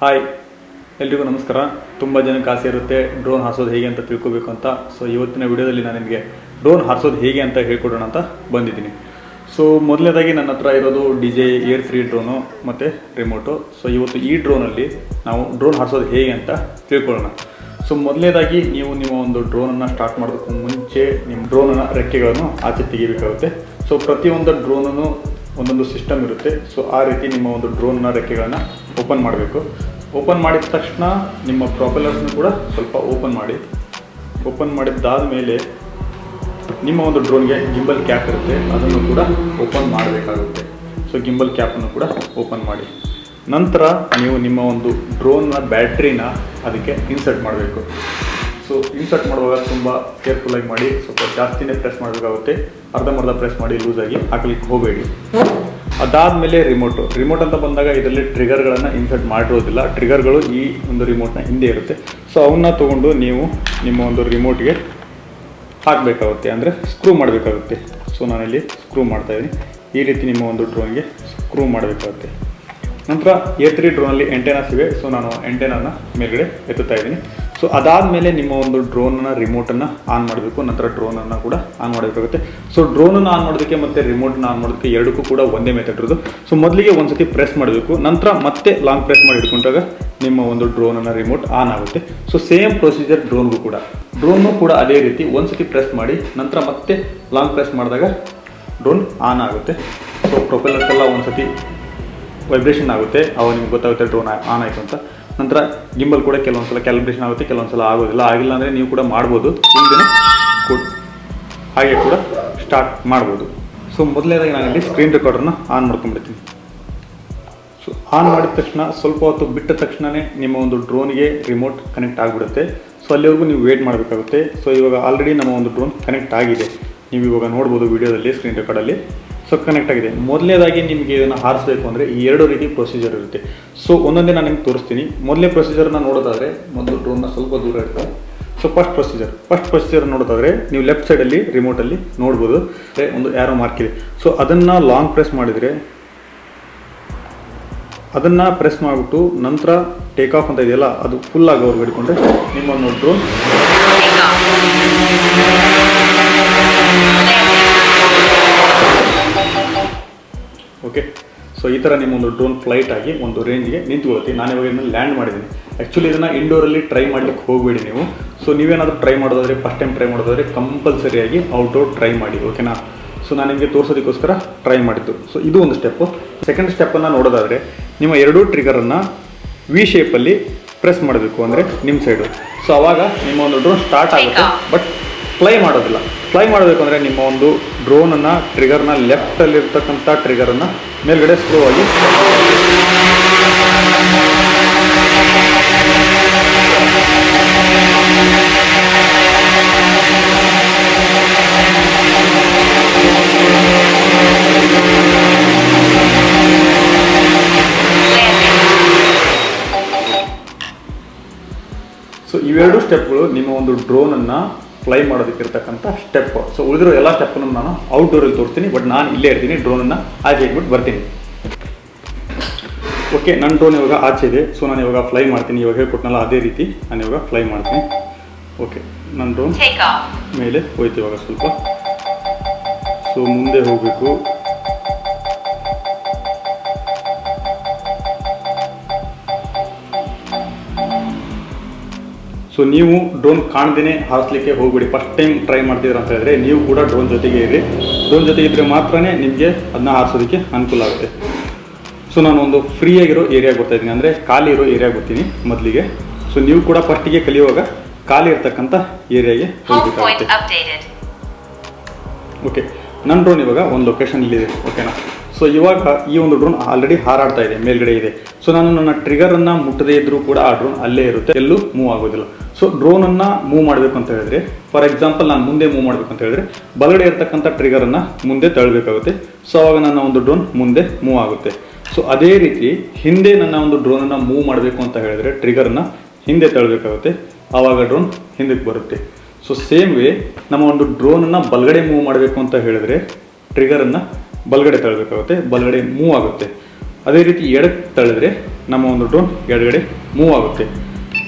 Hi, ಎಲ್ರಿಗೂ ನಮಸ್ಕಾರ. ತುಂಬ ಜನಕ್ಕೆ ಆಸೆ ಇರುತ್ತೆ ಡ್ರೋನ್ ಹಾರಿಸೋದು ಹೇಗೆ ಅಂತ ತಿಳ್ಕೊಬೇಕು ಅಂತ. ಸೊ ಇವತ್ತಿನ ವಿಡಿಯೋದಲ್ಲಿ ನಾನು ನಿಮಗೆ ಡ್ರೋನ್ ಹಾರಿಸೋದು ಹೇಗೆ ಅಂತ ಹೇಳ್ಕೊಡೋಣ ಅಂತ ಬಂದಿದ್ದೀನಿ. ಸೊ ಮೊದಲನೇದಾಗಿ ನನ್ನ ಹತ್ರ ಇರೋದು DJI Air 3 ಡ್ರೋನು ಮತ್ತು ರಿಮೋಟು. ಸೊ ಇವತ್ತು ಈ ಡ್ರೋನಲ್ಲಿ ನಾವು ಡ್ರೋನ್ ಹಾರಿಸೋದು ಹೇಗೆ ಅಂತ ತಿಳ್ಕೊಳ್ಳೋಣ. ಸೊ ಮೊದಲನೇದಾಗಿ ನೀವು ನಿಮ್ಮ ಒಂದು ಡ್ರೋನನ್ನು ಸ್ಟಾರ್ಟ್ ಮಾಡೋದಕ್ಕೂ ಮುಂಚೆ ನಿಮ್ಮ ಡ್ರೋನನ್ನು ರೆಕ್ಕೆಗಳನ್ನು ಆಚೆ ತೆಗಿಬೇಕಾಗುತ್ತೆ. ಸೊ ಪ್ರತಿಯೊಂದು ಡ್ರೋನನ್ನು ಒಂದೊಂದು ಸಿಸ್ಟಮ್ ಇರುತ್ತೆ. ಸೊ ಆ ರೀತಿ ನಿಮ್ಮ ಒಂದು ಡ್ರೋನ್ನ ರೆಕ್ಕೆಗಳನ್ನು ಓಪನ್ ಮಾಡಬೇಕು. ಓಪನ್ ಮಾಡಿದ ತಕ್ಷಣ ನಿಮ್ಮ ಪ್ರೊಪೆಲ್ಲರ್ಸ್ನ ಕೂಡ ಸ್ವಲ್ಪ ಓಪನ್ ಮಾಡಿದ್ದಾದ ಮೇಲೆ ನಿಮ್ಮ ಒಂದು ಡ್ರೋನ್ಗೆ ಗಿಂಬಲ್ ಕ್ಯಾಪ್ ಇರುತ್ತೆ, ಅದನ್ನು ಕೂಡ ಓಪನ್ ಮಾಡಬೇಕಾಗುತ್ತೆ. ಸೊ ಗಿಂಬಲ್ ಕ್ಯಾಪನ್ನು ಕೂಡ ಓಪನ್ ಮಾಡಿ ನಂತರ ನೀವು ನಿಮ್ಮ ಒಂದು ಡ್ರೋನ್ನ ಬ್ಯಾಟ್ರಿನ ಅದಕ್ಕೆ ಇನ್ಸರ್ಟ್ ಮಾಡಬೇಕು. ಸೊ ಇನ್ಸರ್ಟ್ ಮಾಡುವಾಗ ತುಂಬ ಕೇರ್ಫುಲ್ಲಾಗಿ ಮಾಡಿ, ಸ್ವಲ್ಪ ಜಾಸ್ತಿನೇ ಪ್ರೆಸ್ ಮಾಡಬೇಕಾಗುತ್ತೆ. ಅರ್ಧಂಬರ್ಧ ಪ್ರೆಸ್ ಮಾಡಿ, ಲೂಸಾಗಿ ಹಾಕಲಿಕ್ಕೆ ಹೋಗಬೇಡಿ. ಅದಾದಮೇಲೆ ರಿಮೋಟ್ ಅಂತ ಬಂದಾಗ ಇದರಲ್ಲಿ ಟ್ರಿಗರ್ಗಳನ್ನು ಇನ್ಸರ್ಟ್ ಮಾಡಿರೋದಿಲ್ಲ. ಟ್ರಿಗರ್ಗಳು ಈ ಒಂದು ರಿಮೋಟ್ನ ಹಿಂದೆ ಇರುತ್ತೆ. ಸೊ ಅವನ್ನ ತೊಗೊಂಡು ನೀವು ನಿಮ್ಮ ಒಂದು ರಿಮೋಟ್ಗೆ ಹಾಕಬೇಕಾಗುತ್ತೆ, ಅಂದರೆ ಸ್ಕ್ರೂ ಮಾಡಬೇಕಾಗುತ್ತೆ. ಸೊ ನಾನಿಲ್ಲಿ ಸ್ಕ್ರೂ ಮಾಡ್ತಾಯಿದ್ದೀನಿ. ಈ ರೀತಿ ನಿಮ್ಮ ಒಂದು ಡ್ರೋನ್ಗೆ ಸ್ಕ್ರೂ ಮಾಡಬೇಕಾಗುತ್ತೆ. ನಂತರ Air 3 ಡ್ರೋನಲ್ಲಿ ಎಂಟೆನಾಸ್ ಇವೆ. ಸೊ ನಾನು ಎಂಟೆನಾನ ಮೇಲ್ಗಡೆ ಎತ್ತುತ್ತಾ ಇದ್ದೀನಿ. ಸೊ ಅದಾದಮೇಲೆ ನಿಮ್ಮ ಒಂದು ಡ್ರೋನ್ನ ರಿಮೋಟನ್ನು ಆನ್ ಮಾಡಬೇಕು. ನಂತರ ಡ್ರೋನನ್ನು ಕೂಡ ಆನ್ ಮಾಡಬೇಕಾಗುತ್ತೆ. ಸೊ ಡ್ರೋನನ್ನು ಆನ್ ಮಾಡೋದಕ್ಕೆ ಮತ್ತು ರಿಮೋಟನ್ನು ಆನ್ ಮಾಡೋದಕ್ಕೆ ಎರಡಕ್ಕೂ ಕೂಡ ಒಂದೇ ಮೆಥಡ್ ಇರೋದು. ಸೊ ಮೊದಲಿಗೆ ಒಂದು ಸತಿ ಪ್ರೆಸ್ ಮಾಡಬೇಕು, ನಂತರ ಮತ್ತೆ ಲಾಂಗ್ ಪ್ರೆಸ್ ಮಾಡಿ ಹಿಡ್ಕೊಂಡಾಗ ನಿಮ್ಮ ಒಂದು ಡ್ರೋನನ್ನು ರಿಮೋಟ್ ಆನ್ ಆಗುತ್ತೆ. ಸೊ ಸೇಮ್ ಪ್ರೊಸೀಜರ್ ಡ್ರೋನ್ಗೂ ಕೂಡ ಅದೇ ರೀತಿ ಒಂದು ಸತಿ ಪ್ರೆಸ್ ಮಾಡಿ ನಂತರ ಮತ್ತೆ ಲಾಂಗ್ ಪ್ರೆಸ್ ಮಾಡಿದಾಗ ಡ್ರೋನ್ ಆನ್ ಆಗುತ್ತೆ. ಸೊ ಪ್ರೊಪೆಲ್ಲರ್ಸ್ ಎಲ್ಲ ಒಂದು ಸತಿ ವೈಬ್ರೇಷನ್ ಆಗುತ್ತೆ, ಅವಾಗ ನಿಮ್ಗೆ ಗೊತ್ತಾಗುತ್ತೆ ಡ್ರೋನ್ ಆನ್ ಆಯಿತು ಅಂತ. ನಂತರ ಗಿಂಬಲ್ ಕೂಡ ಕೆಲವೊಂದು ಸಲ ಕ್ಯಾಲಿಬ್ರೇಷನ್ ಆಗುತ್ತೆ, ಕೆಲವೊಂದು ಸಲ ಆಗೋದಿಲ್ಲ. ಆಗಿಲ್ಲ ಅಂದರೆ ನೀವು ಕೂಡ ಮಾಡ್ಬೋದು, ಹಿಂದೆ ಹಾಗೆ ಕೂಡ ಸ್ಟಾರ್ಟ್ ಮಾಡ್ಬೋದು. ಸೊ ಮೊದಲನೇದಾಗಿ ನಾನಿಲ್ಲಿ ಸ್ಕ್ರೀನ್ ರೆಕಾರ್ಡರ್ನ ಆನ್ ಮಾಡ್ಕೊಂಡ್ಬಿಡ್ತೀನಿ. ಸೊ ಆನ್ ಮಾಡಿದ ತಕ್ಷಣ ಸ್ವಲ್ಪ ಹೊತ್ತು ಬಿಟ್ಟ ತಕ್ಷಣವೇ ನಿಮ್ಮ ಒಂದು ಡ್ರೋನ್ಗೆ ರಿಮೋಟ್ ಕನೆಕ್ಟ್ ಆಗಿಬಿಡುತ್ತೆ. ಸೊ ಅಲ್ಲಿವರೆಗೂ ನೀವು ವೇಟ್ ಮಾಡಬೇಕಾಗುತ್ತೆ. ಸೊ ಇವಾಗ ಆಲ್ರೆಡಿ ನಮ್ಮ ಒಂದು ಡ್ರೋನ್ ಕನೆಕ್ಟ್ ಆಗಿದೆ, ನೀವು ಇವಾಗ ನೋಡ್ಬೋದು ವಿಡಿಯೋದಲ್ಲಿ ಸ್ಕ್ರೀನ್ ರೆಕಾರ್ಡಲ್ಲಿ. ಸೊ ಕನೆಕ್ಟ್ ಆಗಿದೆ. ಮೊದಲನೇದಾಗಿ ನಿಮಗೆ ಇದನ್ನು ಹಾರಿಸಬೇಕು ಅಂದರೆ ಈ ಎರಡು ರೀತಿ ಪ್ರೊಸೀಜರ್ ಇರುತ್ತೆ. ಸೊ ಒಂದೊಂದೇ ನಾನು ನಿಮ್ಗೆ ತೋರಿಸ್ತೀನಿ. ಮೊದಲನೇ ಪ್ರೊಸೀಜರ್ನ ನೋಡೋದಾದರೆ ಮೊದಲು ಡ್ರೋನ್ನ ಸ್ವಲ್ಪ ದೂರ ಇರುತ್ತೆ. ಸೊ ಫಸ್ಟ್ ಪ್ರೊಸೀಜರ್ ನೋಡೋದಾದರೆ ನೀವು ಲೆಫ್ಟ್ ಸೈಡಲ್ಲಿ ರಿಮೋಟಲ್ಲಿ ನೋಡ್ಬೋದು, ಒಂದು ಆರೋ ಮಾರ್ಕ್ ಇದೆ. ಸೊ ಅದನ್ನು ಲಾಂಗ್ ಪ್ರೆಸ್ ಮಾಡಿದರೆ, ಅದನ್ನು ಪ್ರೆಸ್ ಮಾಡಿಬಿಟ್ಟು ನಂತರ ಟೇಕ್ ಆಫ್ ಅಂತ ಇದೆಯಲ್ಲ, ಅದು ಫುಲ್ ಆಗೋವರೆಗೂ ಹಿಡ್ಕೊಂಡ್ರೆ ನಿಮ್ಮ ಒಂದು ಡ್ರೋನ್ ಓಕೆ. ಸೊ ಈ ಥರ ನಿಮ್ಮೊಂದು ಡ್ರೋನ್ ಫ್ಲೈಟ್ ಆಗಿ ಒಂದು ರೇಂಜ್ಗೆ ನಿಂತ್ಕೊಳ್ಳುತ್ತೆ. ನಾನು ಇವಾಗ ಇದನ್ನು ಲ್ಯಾಂಡ್ ಮಾಡಿದ್ದೀನಿ. ಆ್ಯಕ್ಚುಲಿ ಇದನ್ನು ಇಂಡೋರಲ್ಲಿ ಟ್ರೈ ಮಾಡಲಿಕ್ಕೆ ಹೋಗಬೇಡಿ ನೀವು. ಸೊ ನೀವೇನಾದರೂ ಟ್ರೈ ಮಾಡೋದಾದರೆ, ಫಸ್ಟ್ ಟೈಮ್ ಟ್ರೈ ಮಾಡೋದಾದರೆ ಕಂಪಲ್ಸರಿಯಾಗಿ ಔಟ್ಡೋರ್ ಟ್ರೈ ಮಾಡಿ, ಓಕೆನಾ. ಸೊ ನಾನು ನಿಮಗೆ ತೋರಿಸೋದಕ್ಕೋಸ್ಕರ ಟ್ರೈ ಮಾಡಿದ್ದು. ಸೊ ಇದು ಒಂದು ಸ್ಟೆಪ್ಪು. ಸೆಕೆಂಡ್ ಸ್ಟೆಪ್ಪನ್ನು ನೋಡೋದಾದರೆ ನಿಮ್ಮ ಎರಡೂ ಟ್ರಿಗರನ್ನು ವಿ ಶೇಪಲ್ಲಿ ಪ್ರೆಸ್ ಮಾಡಬೇಕು, ಅಂದರೆ ನಿಮ್ಮ ಸೈಡು. ಸೊ ಆವಾಗ ನಿಮ್ಮ ಒಂದು ಡ್ರೋನ್ ಸ್ಟಾರ್ಟ್ ಆಗುತ್ತೆ, ಬಟ್ ಫ್ಲೈ ಮಾಡೋದಿಲ್ಲ. ಫ್ಲೈ ಮಾಡಬೇಕು ಅಂದರೆ ನಿಮ್ಮ ಒಂದು ಡ್ರೋನನ್ನು ಟ್ರಿಗರ್ನ ಲೆಫ್ಟಲ್ಲಿರ್ತಕ್ಕಂಥ ಟ್ರಿಗರನ್ನು ಮೇಲ್ಗಡೆ ಸ್ಲೋ ಆಗಿ ಸೊ ಇವೆರಡು ಸ್ಟೆಪ್ಗಳು ನಿಮ್ಮ ಒಂದು ಡ್ರೋನನ್ನು ಫ್ಲೈ ಮಾಡೋದಕ್ಕಿರ್ತಕ್ಕಂಥ ಸ್ಟೆಪ್. ಸೊ ಉಳಿದಿರೋ ಎಲ್ಲ ಸ್ಟೆಪ್ಪನ್ನು ನಾನು ಔಟ್ಡೋರಲ್ಲಿ ತೋರಿಸ್ತೀನಿ, ಬಟ್ ನಾನು ಇಲ್ಲೇ ಇರ್ತೀನಿ, ಡ್ರೋನನ್ನು ಆಚೆ ಇಟ್ಬಿಟ್ಟು ಬರ್ತೀನಿ. ಓಕೆ, ನನ್ನ ಡ್ರೋನ್ ಇವಾಗ ಆಚೆ ಇದೆ. ಸೊ ನಾನು ಇವಾಗ ಫ್ಲೈ ಮಾಡ್ತೀನಿ. ಇವಾಗ ಹೇಳ್ಕೊಟ್ನಲ್ಲ ಅದೇ ರೀತಿ ನಾನು ಇವಾಗ ಫ್ಲೈ ಮಾಡ್ತೀನಿ. ಓಕೆ, ನನ್ನ ಡ್ರೋನ್ ಮೇಲೆ ಹೋಯ್ತು ಇವಾಗ ಸ್ವಲ್ಪ. ಸೊ ಮುಂದೆ ಹೋಗಬೇಕು. ಸೊ ನೀವು ಡ್ರೋನ್ ಕಾಣ್ದೇ ಹಾರಿಸ್ಲಿಕ್ಕೆ ಹೋಗ್ಬಿಡಿ. ಫಸ್ಟ್ ಟೈಮ್ ಟ್ರೈ ಮಾಡ್ತಿದ್ರ ಅಂತ ಹೇಳಿದ್ರೆ ನೀವು ಕೂಡ ಡ್ರೋನ್ ಜೊತೆಗೆ ಇರಿ. ಡ್ರೋನ್ ಜೊತೆಗೆ ಇದ್ದರೆ ಮಾತ್ರ ನಿಮಗೆ ಅದನ್ನ ಹಾರಿಸೋದಕ್ಕೆ ಅನುಕೂಲ ಆಗುತ್ತೆ. ಸೊ ನಾನು ಒಂದು ಫ್ರೀ ಆಗಿರೋ ಏರಿಯಾಗೆ ಬರ್ತಾಯಿದ್ದೀನಿ, ಅಂದರೆ ಖಾಲಿ ಇರೋ ಏರಿಯಾಗೆ ಬರ್ತೀನಿ ಮೊದಲಿಗೆ. ಸೊ ನೀವು ಕೂಡ ಫಸ್ಟಿಗೆ ಕಲಿಯುವಾಗ ಖಾಲಿ ಇರ್ತಕ್ಕಂಥ ಏರಿಯಾಗೆ ಹೋಗಬೇಕಾಗುತ್ತೆ. ಓಕೆ, ನನ್ನ ಡ್ರೋನ್ ಇವಾಗ ಒಂದು ಲೊಕೇಶನ್ ಇಲ್ಲಿದೆ, ಓಕೆನಾ. ಸೊ ಇವಾಗ ಈ ಒಂದು ಡ್ರೋನ್ ಆಲ್ರೆಡಿ ಹಾರಾಡ್ತಾ ಇದೆ, ಮೇಲ್ಗಡೆ ಇದೆ. ಸೊ ನಾನು ನನ್ನ ಟ್ರಿಗರನ್ನು ಮುಟ್ಟದೇ ಇದ್ದರೂ ಕೂಡ ಆ ಡ್ರೋನ್ ಅಲ್ಲೇ ಇರುತ್ತೆ, ಎಲ್ಲೂ ಮೂವ್ ಆಗೋದಿಲ್ಲ. ಸೊ ಡ್ರೋನನ್ನು ಮೂವ್ ಮಾಡಬೇಕು ಅಂತ ಹೇಳಿದ್ರೆ, ಫಾರ್ ಎಕ್ಸಾಂಪಲ್ ನಾನು ಮುಂದೆ ಮೂವ್ ಮಾಡಬೇಕು ಅಂತ ಹೇಳಿದ್ರೆ ಬಲಗಡೆ ಇರ್ತಕ್ಕಂಥ ಟ್ರಿಗರನ್ನು ಮುಂದೆ ತಳ್ಳಬೇಕಾಗುತ್ತೆ. ಸೊ ಆವಾಗ ನನ್ನ ಒಂದು ಡ್ರೋನ್ ಮುಂದೆ ಮೂವ್ ಆಗುತ್ತೆ. ಸೊ ಅದೇ ರೀತಿ ಹಿಂದೆ ನನ್ನ ಒಂದು ಡ್ರೋನನ್ನು ಮೂವ್ ಮಾಡಬೇಕು ಅಂತ ಹೇಳಿದ್ರೆ ಟ್ರಿಗರನ್ನು ಹಿಂದೆ ತಳ್ಳಬೇಕಾಗುತ್ತೆ, ಆವಾಗ ಡ್ರೋನ್ ಹಿಂದಕ್ಕೆ ಬರುತ್ತೆ. ಸೊ ಸೇಮ್ ವೇ ನಮ್ಮ ಒಂದು ಡ್ರೋನನ್ನು ಬಲಗಡೆ ಮೂವ್ ಮಾಡಬೇಕು ಅಂತ ಹೇಳಿದ್ರೆ ಟ್ರಿಗರನ್ನು ಬಲಗಡೆ ತಳ್ಳಬೇಕಾಗುತ್ತೆ, ಬಲಗಡೆ ಮೂವ್ ಆಗುತ್ತೆ. ಅದೇ ರೀತಿ ಎಡಕ್ಕೆ ತಳ್ಳಿದ್ರೆ ನಮ್ಮ ಒಂದು ಡ್ರೋನ್ ಎಡಗಡೆ ಮೂವ್ ಆಗುತ್ತೆ.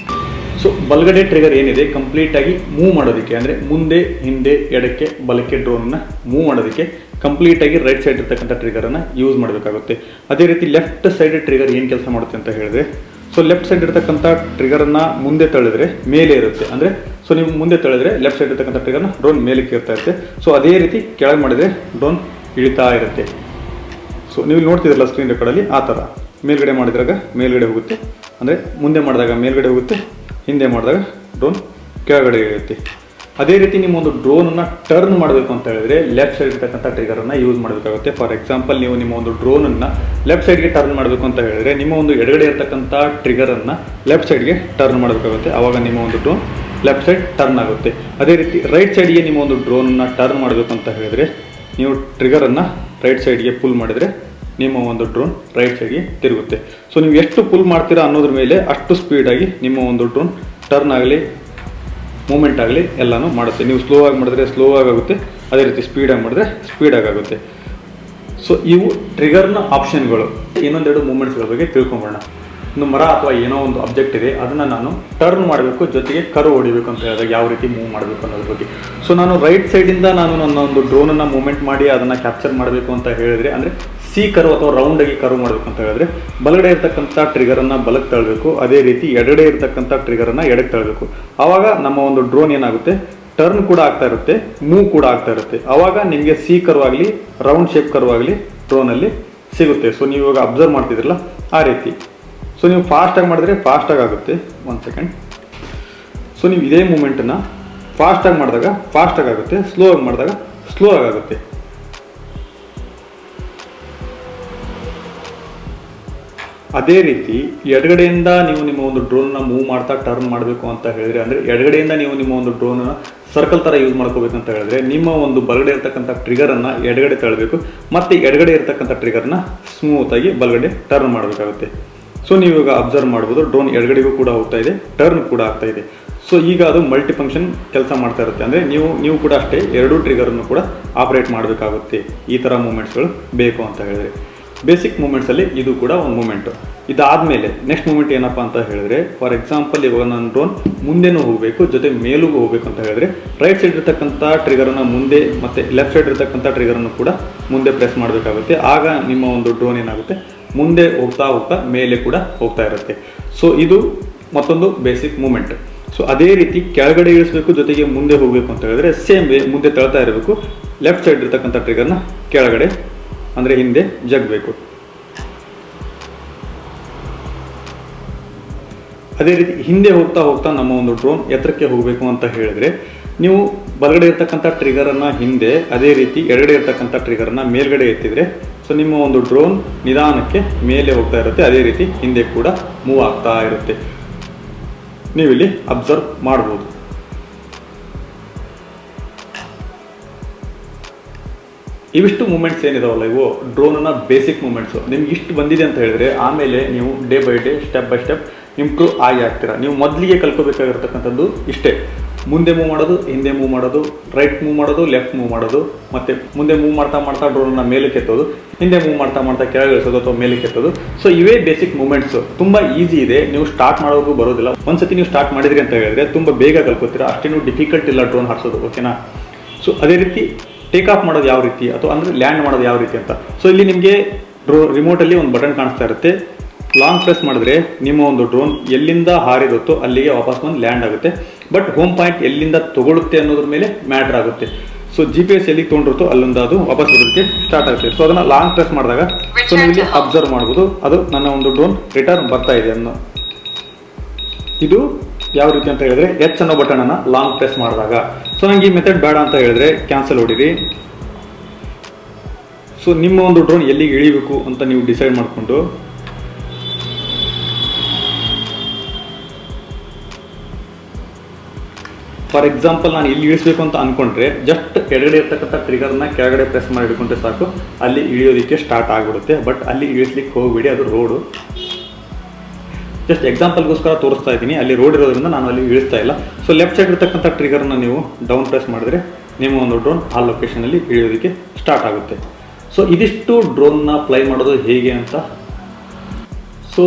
ಸೊ ಬಲಗಡೆ ಟ್ರಿಗರ್ ಏನಿದೆ ಕಂಪ್ಲೀಟಾಗಿ ಮೂವ್ ಮಾಡೋದಕ್ಕೆ, ಅಂದರೆ ಮುಂದೆ ಹಿಂದೆ ಎಡಕ್ಕೆ ಬಲಕ್ಕೆ ಡ್ರೋನನ್ನು ಮೂವ್ ಮಾಡೋದಕ್ಕೆ ಕಂಪ್ಲೀಟಾಗಿ ರೈಟ್ ಸೈಡ್ ಇರ್ತಕ್ಕಂಥ ಟ್ರಿಗರನ್ನು ಯೂಸ್ ಮಾಡಬೇಕಾಗುತ್ತೆ. ಅದೇ ರೀತಿ ಲೆಫ್ಟ್ ಸೈಡ್ ಟ್ರಿಗರ್ ಏನು ಕೆಲಸ ಮಾಡುತ್ತೆ ಅಂತ ಹೇಳಿದ್ರೆ, ಸೊ ಲೆಫ್ಟ್ ಸೈಡ್ ಇರ್ತಕ್ಕಂಥ ಟ್ರಿಗರನ್ನು ಮುಂದೆ ತಳ್ಳಿದ್ರೆ ಮೇಲೆ ಇರುತ್ತೆ, ಅಂದರೆ ಸೊ ನೀವು ಮುಂದೆ ತಳ್ಳಿದ್ರೆ ಲೆಫ್ಟ್ ಸೈಡ್ ಇರ್ತಕ್ಕಂಥ ಟ್ರಿಗರ್ನ ಡ್ರೋನ್ ಮೇಲಕ್ಕೆ ಇರ್ತಾ ಇರುತ್ತೆ. ಸೊ ಅದೇ ರೀತಿ ಕೆಳಗೆ ಮಾಡಿದರೆ ಡ್ರೋನ್ ಇಳಿತಾ ಇರುತ್ತೆ. ಸೊ ನೀವು ನೋಡ್ತಿದ್ರಲ್ಲ ಸ್ಕ್ರೀನ್ ರೆಕಾರ್ಡಲ್ಲಿ ಆ ಥರ ಮೇಲ್ಗಡೆ ಮಾಡಿದಾಗ ಮೇಲ್ಗಡೆ ಹೋಗುತ್ತೆ, ಅಂದರೆ ಮುಂದೆ ಮಾಡಿದಾಗ ಮೇಲ್ಗಡೆ ಹೋಗುತ್ತೆ, ಹಿಂದೆ ಮಾಡಿದಾಗ ಡ್ರೋನ್ ಕೆಳಗಡೆ ಇರುತ್ತೆ. ಅದೇ ರೀತಿ ನಿಮ್ಮ ಒಂದು ಡ್ರೋನನ್ನು ಟರ್ನ್ ಮಾಡಬೇಕು ಅಂತ ಹೇಳಿದ್ರೆ ಲೆಫ್ಟ್ ಸೈಡ್ ಇರ್ತಕ್ಕಂಥ ಟ್ರಿಗರನ್ನು ಯೂಸ್ ಮಾಡಬೇಕಾಗುತ್ತೆ. ಫಾರ್ ಎಕ್ಸಾಂಪಲ್ ನೀವು ನಿಮ್ಮ ಒಂದು ಡ್ರೋನನ್ನು ಲೆಫ್ಟ್ ಸೈಡ್ಗೆ ಟರ್ನ್ ಮಾಡಬೇಕು ಅಂತ ಹೇಳಿದ್ರೆ ನಿಮ್ಮ ಒಂದು ಎಡಗಡೆ ಇರ್ತಕ್ಕಂಥ ಟ್ರಿಗರನ್ನು ಲೆಫ್ಟ್ ಸೈಡ್ಗೆ ಟರ್ನ್ ಮಾಡಬೇಕಾಗುತ್ತೆ. ಆವಾಗ ನಿಮ್ಮ ಒಂದು ಡ್ರೋನ್ ಲೆಫ್ಟ್ ಸೈಡ್ ಟರ್ನ್ ಆಗುತ್ತೆ. ಅದೇ ರೀತಿ ರೈಟ್ ಸೈಡ್ಗೆ ನಿಮ್ಮ ಒಂದು ಡ್ರೋನನ್ನು ಟರ್ನ್ ಮಾಡಬೇಕು ಅಂತ ಹೇಳಿದ್ರೆ ನೀವು ಟ್ರಿಗರನ್ನು ರೈಟ್ ಸೈಡ್ಗೆ ಪುಲ್ ಮಾಡಿದರೆ ನಿಮ್ಮ ಒಂದು ಡ್ರೋನ್ ರೈಟ್ ಸೈಡ್ಗೆ ತಿರುಗುತ್ತೆ. ಸೊ ನೀವು ಎಷ್ಟು ಪುಲ್ ಮಾಡ್ತೀರಾ ಅನ್ನೋದ್ರ ಮೇಲೆ ಅಷ್ಟು ಸ್ಪೀಡಾಗಿ ನಿಮ್ಮ ಒಂದು ಡ್ರೋನ್ ಟರ್ನ್ ಆಗಲಿ ಮೂಮೆಂಟ್ ಆಗಲಿ ಎಲ್ಲನೂ ಮಾಡುತ್ತೆ. ನೀವು ಸ್ಲೋ ಆಗಿ ಮಾಡಿದ್ರೆ ಸ್ಲೋ ಆಗುತ್ತೆ, ಅದೇ ರೀತಿ ಸ್ಪೀಡಾಗಿ ಮಾಡಿದ್ರೆ ಸ್ಪೀಡಾಗಿ ಆಗುತ್ತೆ. ಸೊ ಇವು ಟ್ರಿಗರ್ನ ಆಪ್ಷನ್ಗಳು. ಇನ್ನೊಂದೆರಡು ಮೂಮೆಂಟ್ಸ್ಗಳ ಬಗ್ಗೆ ತಿಳ್ಕೊಂಬೋಣ. ಒಂದು ಮರ ಅಥವಾ ಏನೋ ಒಂದು ಆಬ್ಜೆಕ್ಟ್ ಇದೆ, ಅದನ್ನು ನಾನು ಟರ್ನ್ ಮಾಡಬೇಕು, ಜೊತೆಗೆ ಕರ್ವ್ ಹೊಡಿಬೇಕು ಅಂತ ಹೇಳಿದಾಗ ಯಾವ ರೀತಿ ಮೂವ್ ಮಾಡಬೇಕು ಅನ್ನೋದ್ರ ಬಗ್ಗೆ. ಸೊ ನಾನು ರೈಟ್ ಸೈಡಿಂದ ನಾನು ನನ್ನ ಒಂದು ಡ್ರೋನನ್ನು ಮೂವ್ಮೆಂಟ್ ಮಾಡಿ ಅದನ್ನು ಕ್ಯಾಪ್ಚರ್ ಮಾಡಬೇಕು ಅಂತ ಹೇಳಿದ್ರೆ, ಅಂದರೆ ಸಿ ಕರ್ವ್ ಅಥವಾ ರೌಂಡಾಗಿ ಕರ್ವ್ ಮಾಡಬೇಕು ಅಂತ ಹೇಳಿದ್ರೆ ಬಲಗಡೆ ಇರ್ತಕ್ಕಂಥ ಟ್ರಿಗರನ್ನು ಬಲಕ್ಕೆ ತಳ್ಳಬೇಕು, ಅದೇ ರೀತಿ ಎಡಗಡೆ ಇರ್ತಕ್ಕಂಥ ಟ್ರಿಗರನ್ನು ಎಡಕ್ಕೆ ತಳ್ಳಬೇಕು. ಆವಾಗ ನಮ್ಮ ಒಂದು ಡ್ರೋನ್ ಏನಾಗುತ್ತೆ, ಟರ್ನ್ ಕೂಡ ಆಗ್ತಾ ಇರುತ್ತೆ, ಮೂವ್ ಕೂಡ ಆಗ್ತಾ ಇರುತ್ತೆ. ಆವಾಗ ನಿಮಗೆ ಸಿ ಕರ್ವ್ ಆಗಲಿ ರೌಂಡ್ ಶೇಪ್ ಕರ್ವ್ ಆಗಲಿ ಡ್ರೋನಲ್ಲಿ ಸಿಗುತ್ತೆ. ಸೊ ನೀವು ಇವಾಗ ಅಬ್ಸರ್ವ್ ಮಾಡ್ತಿದ್ರಲ್ಲ ಆ ರೀತಿ. ಸೊ ನೀವು ಫಾಸ್ಟಾಗಿ ಮಾಡಿದ್ರೆ ಫಾಸ್ಟಾಗಿ ಆಗುತ್ತೆ. 1 ಸೆಕೆಂಡ್. ಸೊ ನೀವು ಇದೇ ಮೂಮೆಂಟನ್ನು ಫಾಸ್ಟಾಗಿ ಮಾಡಿದಾಗ ಫಾಸ್ಟಾಗಿ ಆಗುತ್ತೆ, ಸ್ಲೋ ಆಗಿ ಮಾಡಿದಾಗ ಸ್ಲೋ ಆಗುತ್ತೆ. ಅದೇ ರೀತಿ ಎಡಗಡೆಯಿಂದ ನೀವು ನಿಮ್ಮ ಒಂದು ಡ್ರೋನ್ನ ಮೂವ್ ಮಾಡ್ತಾ ಟರ್ನ್ ಮಾಡಬೇಕು ಅಂತ ಹೇಳಿದ್ರೆ, ಅಂದರೆ ಎಡಗಡೆಯಿಂದ ನೀವು ನಿಮ್ಮ ಒಂದು ಡ್ರೋನನ್ನು ಸರ್ಕಲ್ ಥರ ಯೂಸ್ ಮಾಡ್ಕೋಬೇಕು ಅಂತ ಹೇಳಿದ್ರೆ ನಿಮ್ಮ ಒಂದು ಬಲಗಡೆ ಇರ್ತಕ್ಕಂಥ ಟ್ರಿಗರನ್ನು ಎಡಗಡೆ ತಳ್ಳಬೇಕು, ಮತ್ತು ಎಡಗಡೆ ಇರ್ತಕ್ಕಂಥ ಟ್ರಿಗರ್ನ ಸ್ಮೂತಾಗಿ ಬಲಗಡೆ ಟರ್ನ್ ಮಾಡಬೇಕಾಗುತ್ತೆ. ಸೊ ನೀವು ಇವಾಗ ಅಬ್ಸರ್ವ್ ಮಾಡ್ಬೋದು, ಡ್ರೋನ್ ಎಡಗಡೆಗೂ ಕೂಡ ಹೋಗ್ತಾ ಇದೆ, ಟರ್ನ್ ಕೂಡ ಆಗ್ತಾ ಇದೆ. ಸೊ ಈಗ ಅದು ಮಲ್ಟಿ ಫಂಕ್ಷನ್ ಕೆಲಸ ಮಾಡ್ತಾ ಇರುತ್ತೆ. ಅಂದರೆ ನೀವು ಕೂಡ ಅಷ್ಟೇ ಎರಡೂ ಟ್ರಿಗರನ್ನು ಕೂಡ ಆಪರೇಟ್ ಮಾಡಬೇಕಾಗುತ್ತೆ. ಈ ಥರ ಮೂಮೆಂಟ್ಸ್ಗಳು ಬೇಕು ಅಂತ ಹೇಳಿದ್ರೆ ಬೇಸಿಕ್ ಮೂಮೆಂಟ್ಸಲ್ಲಿ ಇದು ಕೂಡ ಒಂದು ಮೂಮೆಂಟು. ಇದಾದಮೇಲೆ ನೆಕ್ಸ್ಟ್ ಮೂಮೆಂಟ್ ಏನಪ್ಪ ಅಂತ ಹೇಳಿದ್ರೆ, ಫಾರ್ ಎಕ್ಸಾಂಪಲ್ ಇವಾಗ ನನ್ನ ಡ್ರೋನ್ ಮುಂದೆನೂ ಹೋಗಬೇಕು, ಜೊತೆ ಮೇಲೂ ಹೋಗಬೇಕು ಅಂತ ಹೇಳಿದ್ರೆ ರೈಟ್ ಸೈಡ್ ಇರ್ತಕ್ಕಂಥ ಟ್ರಿಗರನ್ನು ಮುಂದೆ ಮತ್ತು ಲೆಫ್ಟ್ ಸೈಡ್ ಇರ್ತಕ್ಕಂಥ ಟ್ರಿಗರನ್ನು ಕೂಡ ಮುಂದೆ ಪ್ರೆಸ್ ಮಾಡಬೇಕಾಗುತ್ತೆ. ಆಗ ನಿಮ್ಮ ಒಂದು ಡ್ರೋನ್ ಏನಾಗುತ್ತೆ, ಮುಂದೆ ಹೋಗ್ತಾ ಹೋಗ್ತಾ ಮೇಲೆ ಕೂಡ ಹೋಗ್ತಾ ಇರುತ್ತೆ. ಸೊ ಇದು ಮತ್ತೊಂದು ಬೇಸಿಕ್ ಮೂಮೆಂಟ್. ಸೊ ಅದೇ ರೀತಿ ಕೆಳಗಡೆ ಇಳಿಸಬೇಕು, ಜೊತೆಗೆ ಮುಂದೆ ಹೋಗಬೇಕು ಅಂತ ಹೇಳಿದ್ರೆ ಸೇಮ್ ವೇ ಮುಂದೆ ತಳ್ತಾ ಇರಬೇಕು, ಲೆಫ್ಟ್ ಸೈಡ್ ಇರ್ತಕ್ಕಂಥ ಟ್ರಿಗರ್ನ ಕೆಳಗಡೆ ಅಂದರೆ ಹಿಂದೆ ಜಗ್ಬೇಕು. ಅದೇ ರೀತಿ ಹಿಂದೆ ಹೋಗ್ತಾ ಹೋಗ್ತಾ ನಮ್ಮ ಒಂದು ಡ್ರೋನ್ ಎತ್ತರಕ್ಕೆ ಹೋಗಬೇಕು ಅಂತ ಹೇಳಿದ್ರೆ ನೀವು ಬಲಗಡೆ ಇರ್ತಕ್ಕಂಥ ಟ್ರಿಗರನ್ನು ಹಿಂದೆ, ಅದೇ ರೀತಿ ಎಡಗಡೆ ಇರ್ತಕ್ಕಂಥ ಟ್ರಿಗರನ್ನು ಮೇಲ್ಗಡೆ ಎತ್ತಿದ್ರೆ ಸೊ ನಿಮ್ಮ ಒಂದು ಡ್ರೋನ್ ನಿಧಾನಕ್ಕೆ ಮೇಲೆ ಹೋಗ್ತಾ ಇರುತ್ತೆ, ಅದೇ ರೀತಿ ಹಿಂದೆ ಕೂಡ ಮೂವ್ ಆಗ್ತಾ ಇರುತ್ತೆ. ನೀವಿಲ್ಲಿ ಅಬ್ಸರ್ವ್ ಮಾಡ್ಬೋದು. ಇವಿಷ್ಟು ಮೂಮೆಂಟ್ಸ್ ಏನಿದಾವಲ್ಲ, ಇವು ಡ್ರೋನ್ನ ಬೇಸಿಕ್ ಮೂಮೆಂಟ್ಸು. ನಿಮ್ಗೆ ಇಷ್ಟು ಬಂದಿದೆ ಅಂತ ಹೇಳಿದ್ರೆ ಆಮೇಲೆ ನೀವು day by day step by step improve ಆಗಿ ಆಗ್ತೀರಾ. ನೀವು ಮೊದಲಿಗೆ ಕಲ್ಕೋಬೇಕಾಗಿರ್ತಕ್ಕಂಥದ್ದು ಇಷ್ಟೇ: ಮುಂದೆ ಮೂವ್ ಮಾಡೋದು, ಹಿಂದೆ ಮೂವ್ ಮಾಡೋದು, ರೈಟ್ ಮೂವ್ ಮಾಡೋದು, ಲೆಫ್ಟ್ ಮೂವ್ ಮಾಡೋದು, ಮತ್ತು ಮುಂದೆ ಮೂವ್ ಮಾಡ್ತಾ ಮಾಡ್ತಾ ಡ್ರೋನನ್ನು ಮೇಲೆ ಕೆತ್ತೋದು, ಹಿಂದೆ ಮೂವ್ ಮಾಡ್ತಾ ಮಾಡ್ತಾ ಕೆಳಗೆ ಇಳಿಸೋದು ಅಥವಾ ಮೇಲೆ ಕೆತ್ತೋದು. ಸೊ ಇವೇ ಬೇಸಿಕ್ ಮೂಮೆಂಟ್ಸು. ತುಂಬ ಈಸಿ ಇದೆ, ನೀವು ಸ್ಟಾರ್ಟ್ ಮಾಡೋಕ್ಕೂ ಬರೋದಿಲ್ಲ. ಒಂದ್ಸತಿ ನೀವು ಸ್ಟಾರ್ಟ್ ಮಾಡಿದ್ರಿ ಅಂತ ಹೇಳಿದ್ರೆ ತುಂಬ ಬೇಗ ಕಲ್ಕೋತೀರಾ, ಅಷ್ಟೇನು ಡಿಫಿಕಲ್ಟ್ ಇಲ್ಲ ಡ್ರೋನ್ ಹಾರಿಸೋದು, ಓಕೆನಾ? ಸೊ ಅದೇ ರೀತಿ ಟೇಕ್ ಆಫ್ ಮಾಡೋದು ಯಾವ ರೀತಿ ಅಥವಾ ಅಂದರೆ ಲ್ಯಾಂಡ್ ಮಾಡೋದು ಯಾವ ರೀತಿ ಅಂತ. ಸೊ ಇಲ್ಲಿ ನಿಮಗೆ ರಿಮೋಟಲ್ಲಿ ಒಂದು ಬಟನ್ ಕಾಣಿಸ್ತಾ ಇರುತ್ತೆ. ಲಾಂಗ್ ಪ್ರೆಸ್ ಮಾಡಿದ್ರೆ ನಿಮ್ಮ ಒಂದು ಡ್ರೋನ್ ಎಲ್ಲಿಂದ ಹಾರಿರುತ್ತೋ ಅಲ್ಲಿಗೆ ವಾಪಸ್ ಬಂದು ಲ್ಯಾಂಡ್ ಆಗುತ್ತೆ. ಬಟ್ ಹೋಮ್ ಪಾಯಿಂಟ್ ಎಲ್ಲಿಂದ ತಗೊಳುತ್ತೆ ಅನ್ನೋದ್ರ ಮೇಲೆ ಮ್ಯಾಟ್ರ್ ಆಗುತ್ತೆ. ಸೊ GPS ಎಲ್ಲಿಗೆ ತೊಗೊಂಡಿರುತ್ತೋ ಅಲ್ಲಿಂದ ಅದು ವಾಪಸ್ ಬರೋದಕ್ಕೆ ಸ್ಟಾರ್ಟ್ ಆಗುತ್ತೆ. ಸೊ ಅದನ್ನು ಲಾಂಗ್ ಪ್ರೆಸ್ ಮಾಡಿದಾಗ ಸೊ ನೀವು ಇಲ್ಲಿ ಅಬ್ಸರ್ವ್ ಮಾಡ್ಬೋದು, ಅದು ನನ್ನ ಒಂದು ಡ್ರೋನ್ ರಿಟರ್ನ್ ಬರ್ತಾ ಇದೆ ಅನ್ನೋ. ಇದು ಯಾವ ರೀತಿ ಅಂತ ಹೇಳಿದ್ರೆ ಎಚ್ ಅನ್ನೋ ಬಟನನ್ನು ಲಾಂಗ್ ಪ್ರೆಸ್ ಮಾಡಿದಾಗ. ಸೊ ನನಗೆ ಈ ಮೆಥಡ್ ಬೇಡ ಅಂತ ಹೇಳಿದ್ರೆ ಕ್ಯಾನ್ಸಲ್ ಹೊಡಿರಿ. ಸೊ ನಿಮ್ಮ ಒಂದು ಡ್ರೋನ್ ಎಲ್ಲಿಗೆ ಇಳಿಬೇಕು ಅಂತ ನೀವು ಡಿಸೈಡ್ ಮಾಡಿಕೊಂಡು ಫಾರ್ ಎಕ್ಸಾಂಪಲ್ ನಾನು ಇಲ್ಲಿ ಇಳಿಸಬೇಕು ಅಂತ ಅಂದ್ಕೊಂಡ್ರೆ ಜಸ್ಟ್ ಎಡಗಡೆ ಇರ್ತಕ್ಕಂಥ ಟ್ರಿಗರ್ನ ಕೆಳಗಡೆ ಪ್ರೆಸ್ ಮಾಡಿ ಹಿಡ್ಕೊಂಡ್ರೆ ಸಾಕು, ಅಲ್ಲಿ ಇಳಿಯೋದಕ್ಕೆ ಸ್ಟಾರ್ಟ್ ಆಗಿಬಿಡುತ್ತೆ. ಬಟ್ ಅಲ್ಲಿ ಇಳಿಸ್ಲಿಕ್ಕೆ ಹೋಗ್ಬಿಡಿ, ಅದು ರೋಡು. ಜಸ್ಟ್ ಎಕ್ಸಾಂಪಲ್ಗೋಸ್ಕರ ತೋರಿಸ್ತಾ ಇದ್ದೀನಿ, ಅಲ್ಲಿ ರೋಡ್ ಇರೋದ್ರಿಂದ ನಾನು ಅಲ್ಲಿ ಇಳಿಸ್ತಾ ಇಲ್ಲ. ಸೊ ಲೆಫ್ಟ್ ಸೈಡ್ ಇರ್ತಕ್ಕಂಥ ಟ್ರಿಗರ್ನ ನೀವು ಡೌನ್ ಪ್ರೆಸ್ ಮಾಡಿದ್ರೆ ನಿಮ್ಮ ಒಂದು ಡ್ರೋನ್ ಆ ಲೊಕೇಶನಲ್ಲಿ ಇಳಿಯೋದಕ್ಕೆ ಸ್ಟಾರ್ಟ್ ಆಗುತ್ತೆ. ಸೊ ಇದಿಷ್ಟು ಡ್ರೋನ್ನ ಫ್ಲೈ ಮಾಡೋದು ಹೇಗೆ ಅಂತ ಸೊ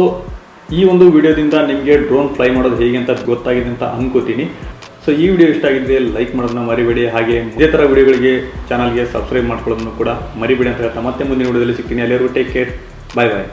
ಈ ಒಂದು ವಿಡಿಯೋದಿಂದ ನಿಮಗೆ ಡ್ರೋನ್ ಫ್ಲೈ ಮಾಡೋದು ಹೇಗೆ ಅಂತ ಗೊತ್ತಾಗಿದೆ ಅಂತ ಅನ್ಕೋತೀನಿ. ಸೊ ಈ ವಿಡಿಯೋ ಇಷ್ಟ ಆಗಿದ್ರೆ ಲೈಕ್ ಮಾಡೋದನ್ನ ಮರಿಬೇಡಿ. ಹಾಗೆ ಇದೇ ಥರ ವಿಡಿಯೋಗಳಿಗೆ ಚಾನಲ್ಗೆ ಸಬ್ಸ್ಕ್ರೈಬ್ ಮಾಡ್ಕೊಳ್ಳೋದನ್ನು ಕೂಡ ಮರಿಬೇಡಿ ಅಂತ ಹೇಳ್ತಾ ಮತ್ತೆ ಮುಂದಿನ ವಿಡಿಯೋದಲ್ಲಿ ಸಿಗ್ತೀನಿ. ಎಲ್ಲರಿಗೂ ಟೇಕ್ ಕೇರ್, ಬಾಯ್ ಬಾಯ್.